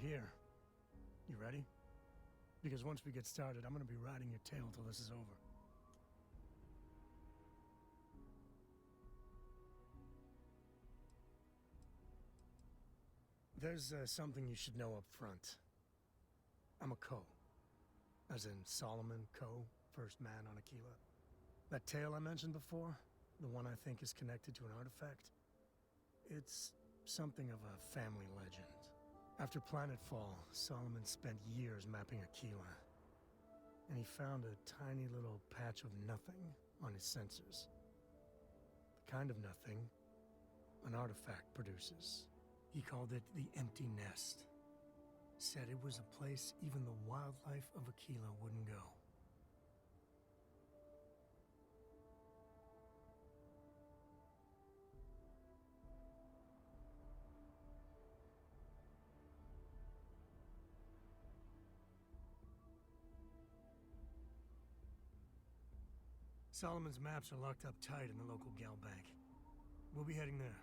here. You ready? Because once we get started, I'm gonna be riding your tail till this is over. There's something you should know up front. I'm a Coe. As in Solomon Coe, first man on Aquila. That tale I mentioned before, the one I think is connected to an artifact, it's something of a family legend. After planetfall, Solomon spent years mapping Aquila, and he found a tiny little patch of nothing on his sensors. The kind of nothing an artifact produces. He called it the Empty Nest. Said it was a place even the wildlife of Aquila wouldn't go. Solomon's maps are locked up tight in the local gal bank. We'll be heading there.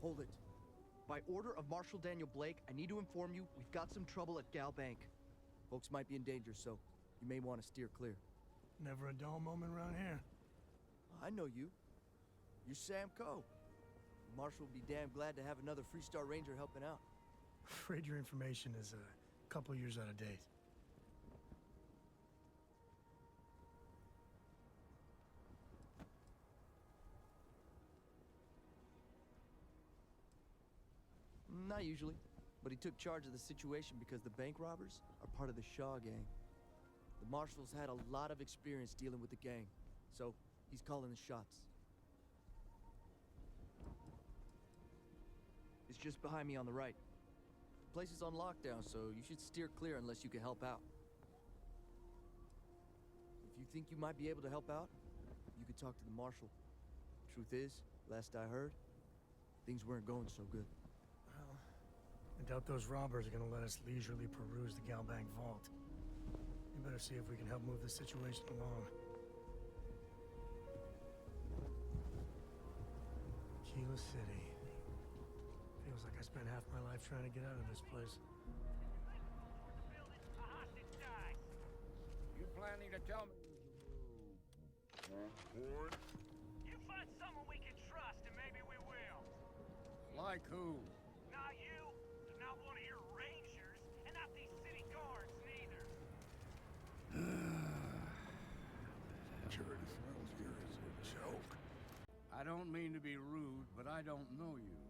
Hold it. By order of Marshal Daniel Blake, I need to inform you we've got some trouble at Gal Bank. Folks might be in danger, so you may want to steer clear. Never a dull moment around here. I know you. You're Sam Coe. Marshal would be damn glad to have another Freestar Ranger helping out. Afraid your information is a couple years out of date. Not usually, but he took charge of the situation because the bank robbers are part of the Shaw gang. The Marshal's had a lot of experience dealing with the gang, so he's calling the shots. It's just behind me on the right. The place is on lockdown, so you should steer clear unless you can help out. If you think you might be able to help out, you could talk to the Marshal. Truth is, last I heard, things weren't going so good. Well, I doubt those robbers are gonna let us leisurely peruse the Galbank vault. We better see if we can help move the situation along. Aquila City. Feels like I spent half my life trying to get out of this place. You planning to tell me? You find someone we can trust and maybe we will. Like who? Not you, not one of your rangers, and not these city guards neither. Sure, this smells here is a joke. I don't mean to be rude, but I don't know you.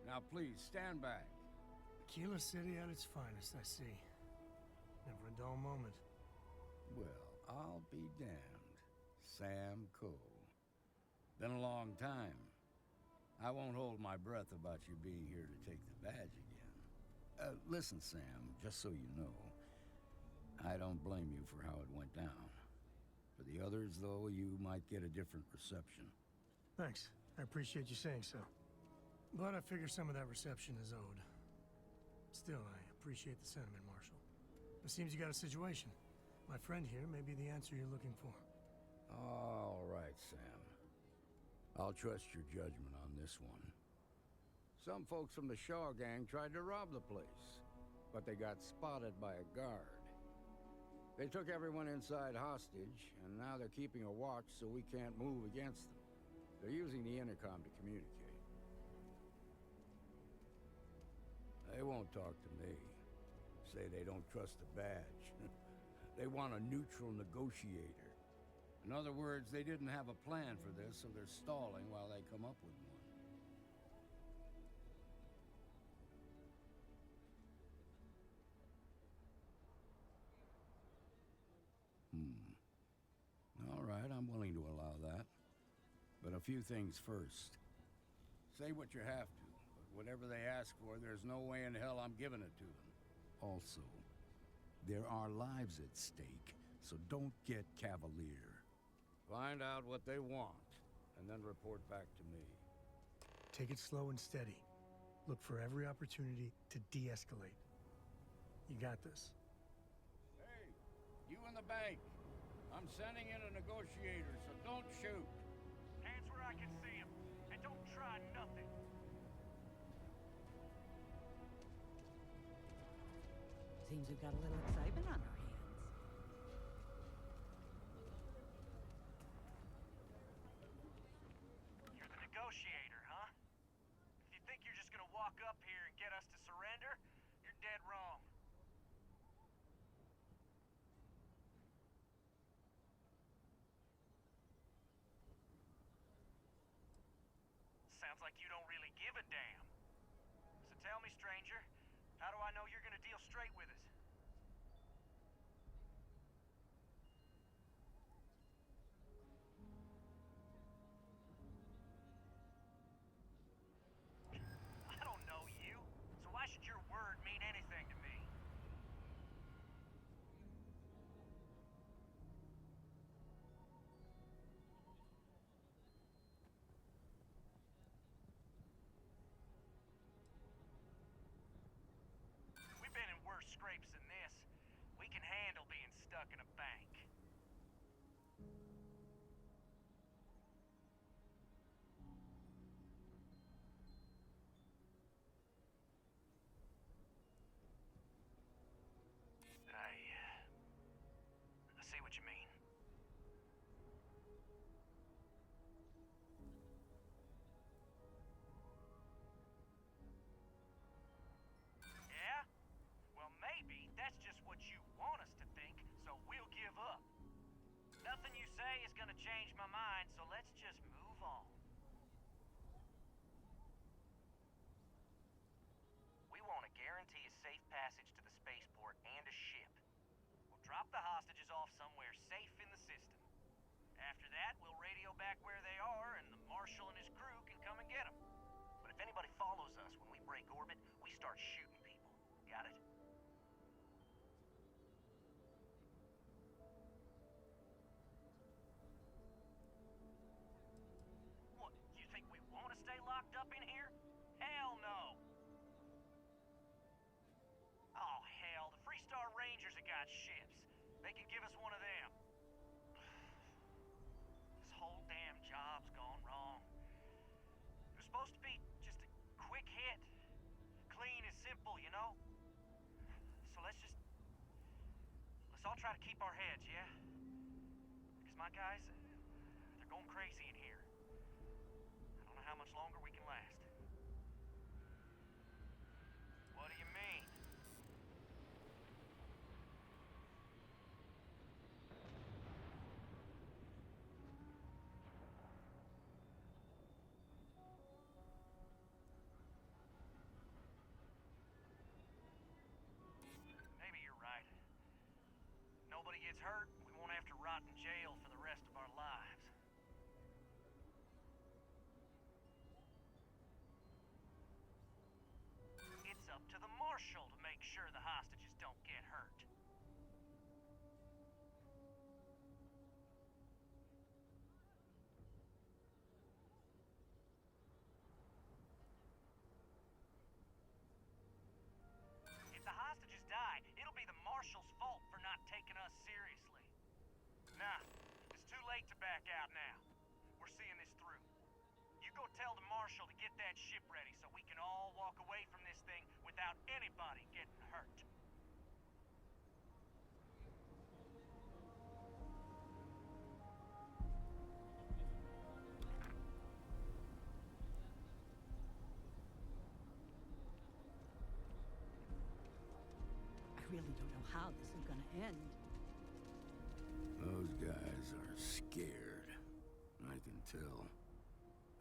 Now please, stand back. Aquila City at its finest, I see. Never a dull moment. Well, I'll be damned. Sam Coe. Been a long time. I won't hold my breath about you being here to take the badge again. Listen, Sam, just so you know, I don't blame you for how it went down. For the others, though, you might get a different reception. Thanks. I appreciate you saying so. But I figure some of that reception is owed. Still, I appreciate the sentiment, Marshal. It seems you got a situation. My friend here may be the answer you're looking for. All right, Sam. I'll trust your judgment on this one. Some folks from the Shaw gang tried to rob the place, but they got spotted by a guard. They took everyone inside hostage, and now they're keeping a watch so we can't move against them. They're using the intercom to communicate. They won't talk to me. Say they don't trust the badge. They want a neutral negotiator. In other words, they didn't have a plan for this, so they're stalling while they come up with one. All right, I'm willing to allow that. But a few things first. Say what you have to, but whatever they ask for, there's no way in hell I'm giving it to them. Also, there are lives at stake, so don't get cavalier. Find out what they want, and then report back to me. Take it slow and steady. Look for every opportunity to de-escalate. You got this. Hey, you in the bank. I'm sending in a negotiator, so don't shoot. Hands where I can see him. And don't try nothing. Seems we've got a little excitement on our hands. You're the negotiator, huh? If you think you're just gonna walk up here and get us to surrender, you're dead wrong. Sounds like you don't really give a damn. So tell me, stranger, how do I know you're gonna deal straight with us? I don't know you, so why should your word mean anything to me? We've been in worse scrapes than this. We can handle being stuck in a bank. I see what you mean. Yeah? Well, maybe that's just what you want us to think, so we'll give up. Nothing you say is gonna change my mind, so let's just move on. We want to guarantee a safe passage to the spaceport and a ship. We'll drop the hostages off somewhere safe in the system. After that, we'll radio back where they are, and the Marshal and his crew can come and get them. But if anybody follows us when we break orbit, we start shooting people. Got it? What, you think we want to stay locked up in here? Hell no! Oh, hell, the Freestar Rangers have got ships. They could give us one of them. This whole damn job's gone wrong. It was supposed to be just a quick hit. Clean and simple, you know? So let's all try to keep our heads, yeah? Because my guys, they're going crazy in here. I don't know how much longer we can last. What do you mean? Maybe you're right. Nobody gets hurt, we won't have to rot in jail for the rest of our lives. It's up to the Marshal to make sure the hostages don't get hurt. If the hostages die, it'll be the Marshal's fault for not taking us seriously. Nah, it's too late to back out now. We're seeing this through. You go tell the Marshal to get that ship ready so we can all walk away from this thing without anybody getting hurt. I really don't know how this is gonna end. Those guys are scared. I can tell.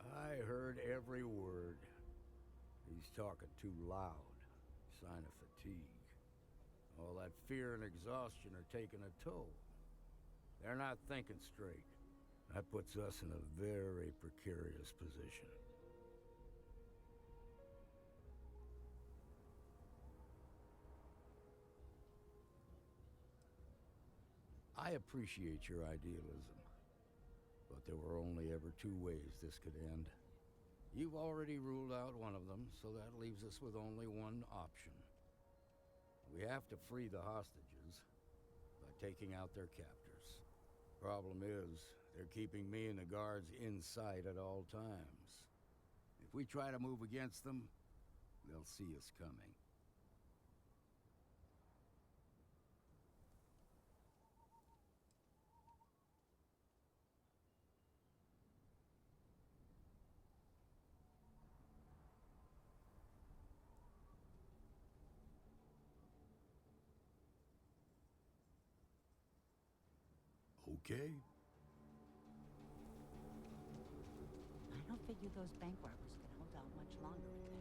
I heard every word. He's talking too loud. Sign of fatigue. All that fear and exhaustion are taking a toll. They're not thinking straight. That puts us in a very precarious position. I appreciate your idealism, but there were only ever two ways this could end. You've already ruled out one of them, so that leaves us with only one option. We have to free the hostages by taking out their captors. Problem is, they're keeping me and the guards in sight at all times. If we try to move against them, they'll see us coming. Okay? I don't figure those bank robbers can hold out much longer in there.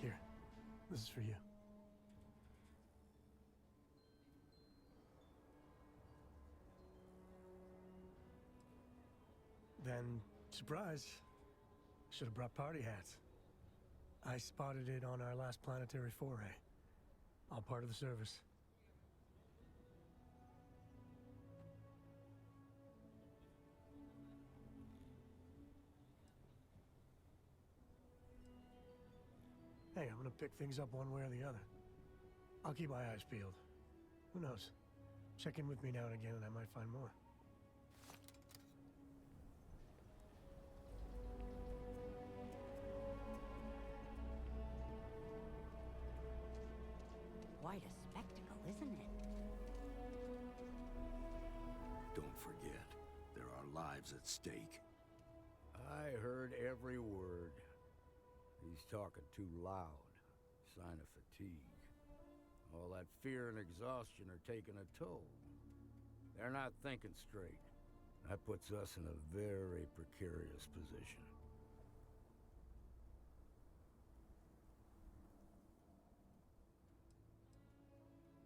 Here, this is for you. Then, surprise, should have brought party hats. I spotted it on our last planetary foray. All part of the service. Hey, I'm gonna pick things up one way or the other. I'll keep my eyes peeled. Who knows? Check in with me now and again and I might find more. Quite a spectacle, isn't it? Don't forget, there are lives at stake. I heard every word. He's talking too loud. Sign of fatigue. All that fear and exhaustion are taking a toll. They're not thinking straight. That puts us in a very precarious position.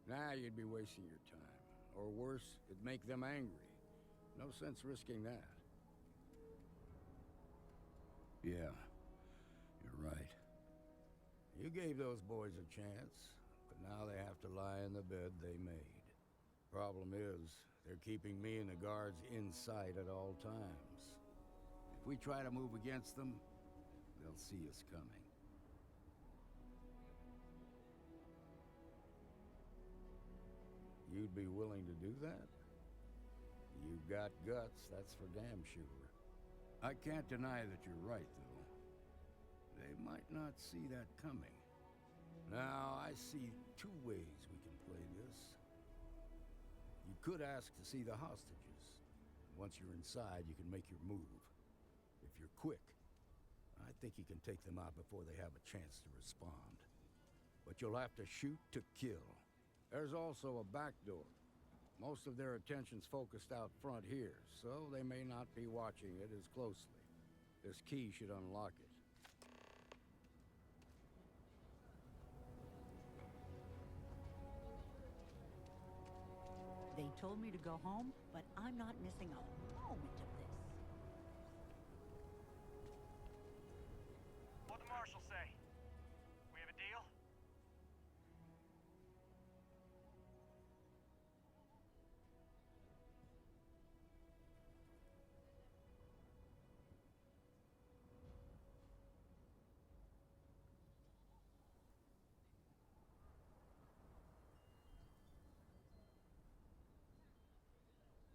Now you'd be wasting your time. Or worse, it'd make them angry. No sense risking that. Yeah, you're right. You gave those boys a chance, but now they have to lie in the bed they made. Problem is, they're keeping me and the guards in sight at all times. If we try to move against them, they'll see us coming. You'd be willing to do that? You've got guts, that's for damn sure. I can't deny that you're right, though. They might not see that coming. Now, I see two ways we can play this. You could ask to see the hostages. Once you're inside, you can make your move. If you're quick, I think you can take them out before they have a chance to respond. But you'll have to shoot to kill. There's also a back door. Most of their attention's focused out front here, so they may not be watching it as closely. This key should unlock it. They told me to go home, but I'm not missing a moment of this. What'd the marshal say? We have a deal?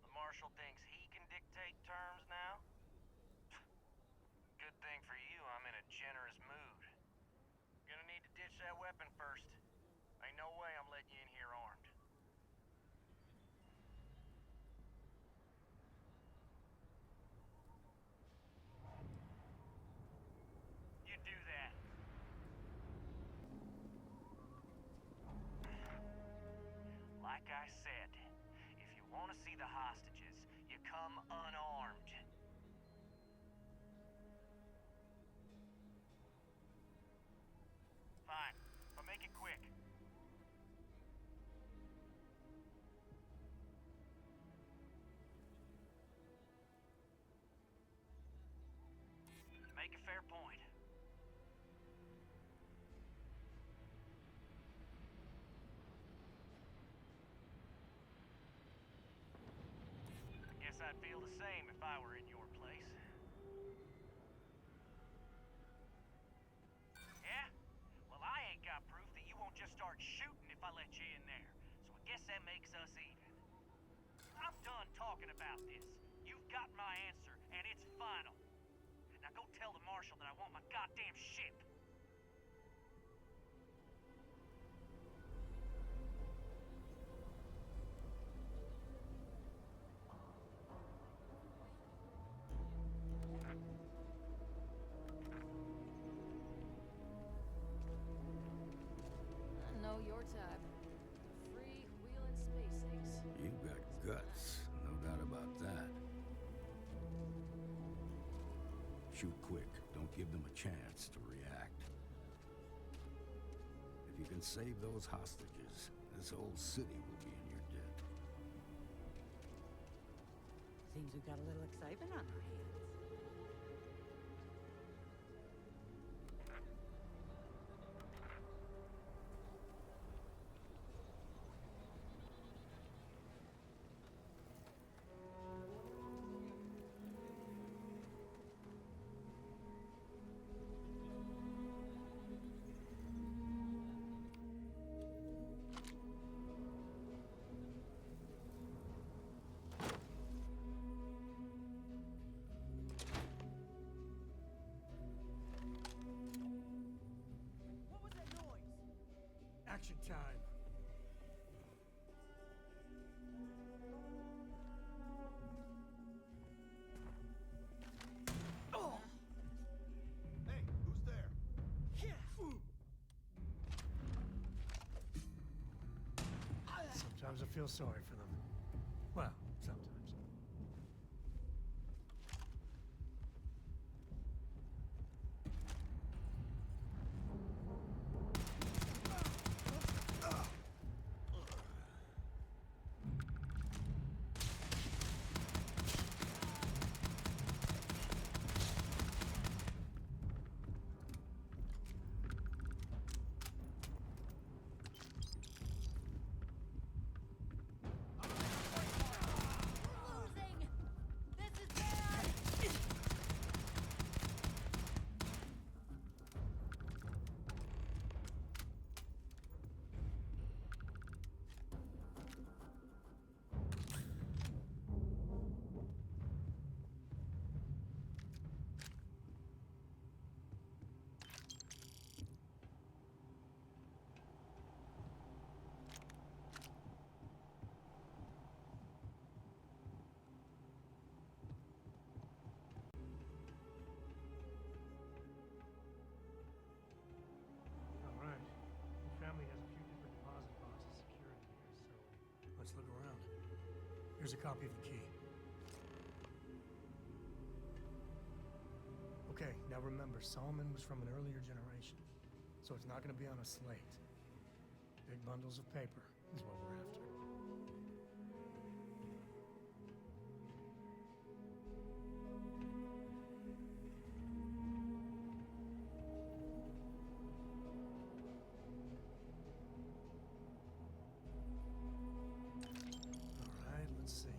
The marshal thinks he can dictate terms now? Good thing for you, I'm in a generous mood. Gonna need to ditch that weapon first. Ain't no way I'm letting you in here armed. You do that. Like I said, if you want to see the hostages, you come unarmed. Fine, but make it quick. I'd feel the same if I were in your place. Yeah? Well, I ain't got proof that you won't just start shooting if I let you in there. So I guess that makes us even. I'm done talking about this. You've got my answer, and it's final. Now go tell the marshal that I want my goddamn ship. I know your type. Free-wheeling space ace. You've got guts, no doubt about that. Shoot quick. Don't give them a chance to react. If you can save those hostages, this whole city will be in your debt. Seems we've got a little excitement on our hands. What was that noise? Action time. Hey, who's there? Sometimes I feel sorry for them. Well, sometimes. Losing! This is bad! All right. The family has a few different deposit boxes secured in here, so let's look around. Here's a copy of the key. Okay, now remember, Solomon was from an earlier generation, so it's not going to be on a slate. Big bundles of paper is what we're after. All right, let's see.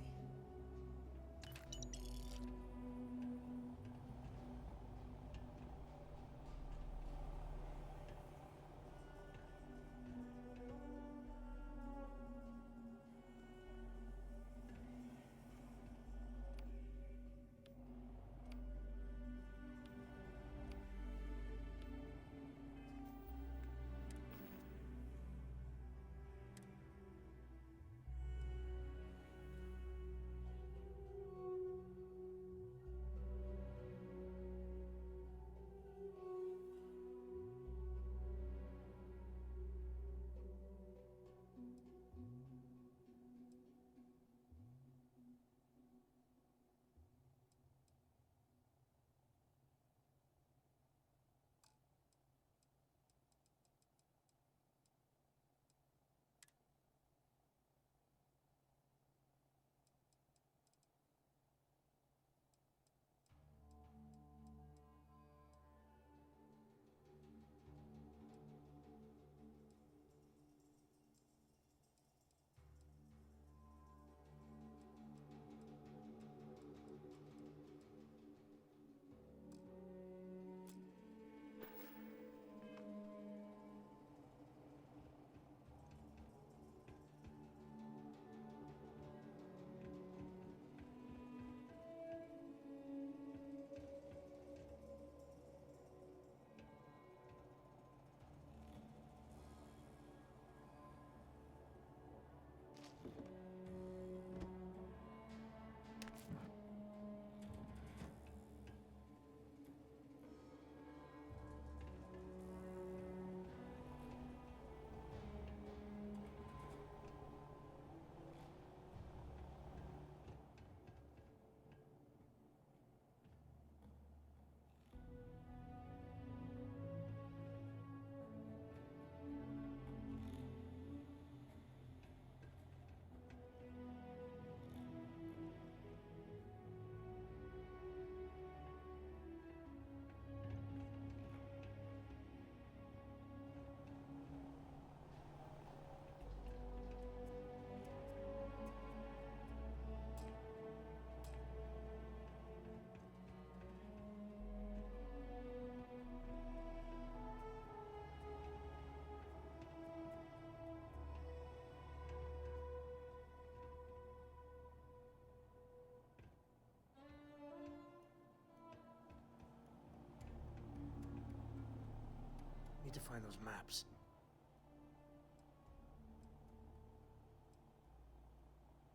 find those maps.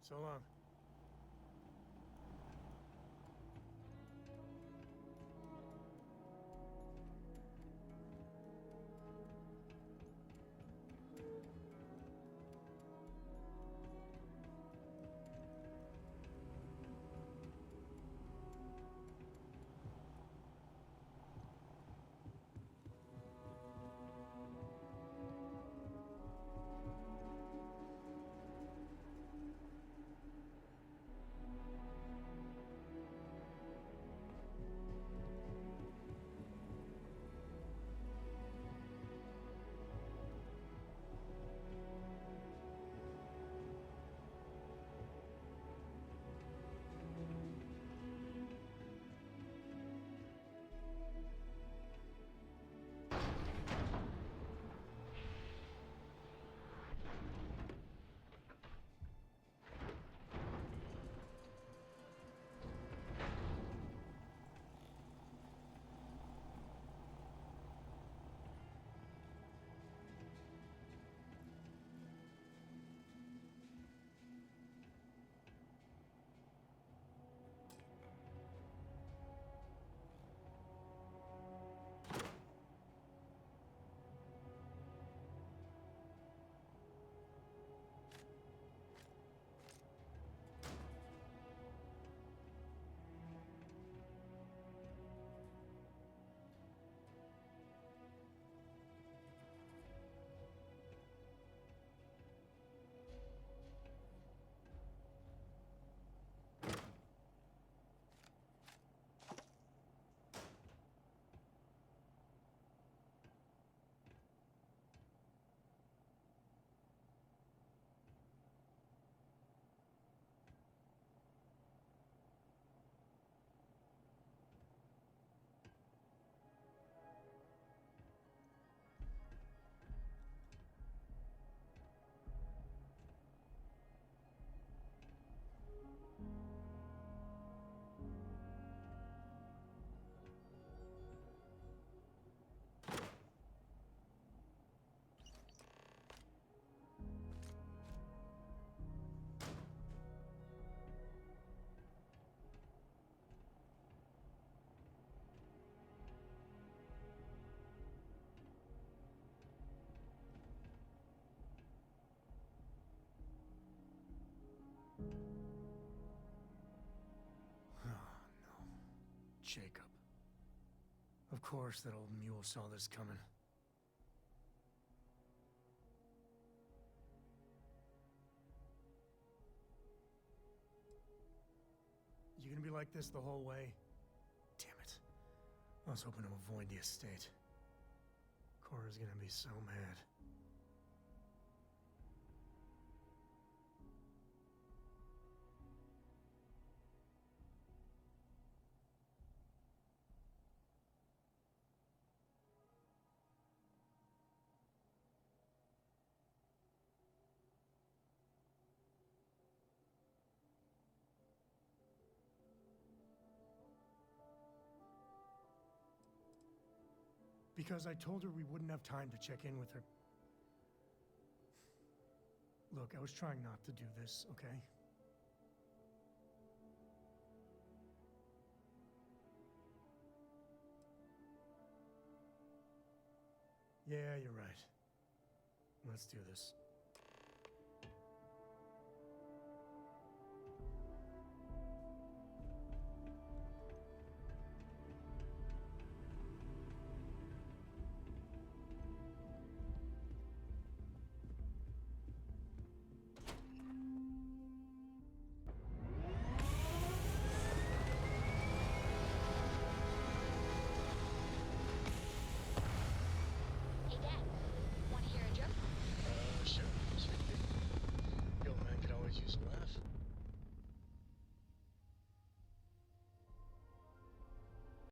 So long. Jacob. Of course that old mule saw this coming. You gonna be like this the whole way? Damn it. I was hoping to avoid the estate. Cora's gonna be so mad. Because I told her we wouldn't have time to check in with her. Look, I was trying not to do this, okay? Yeah, you're right. Let's do this.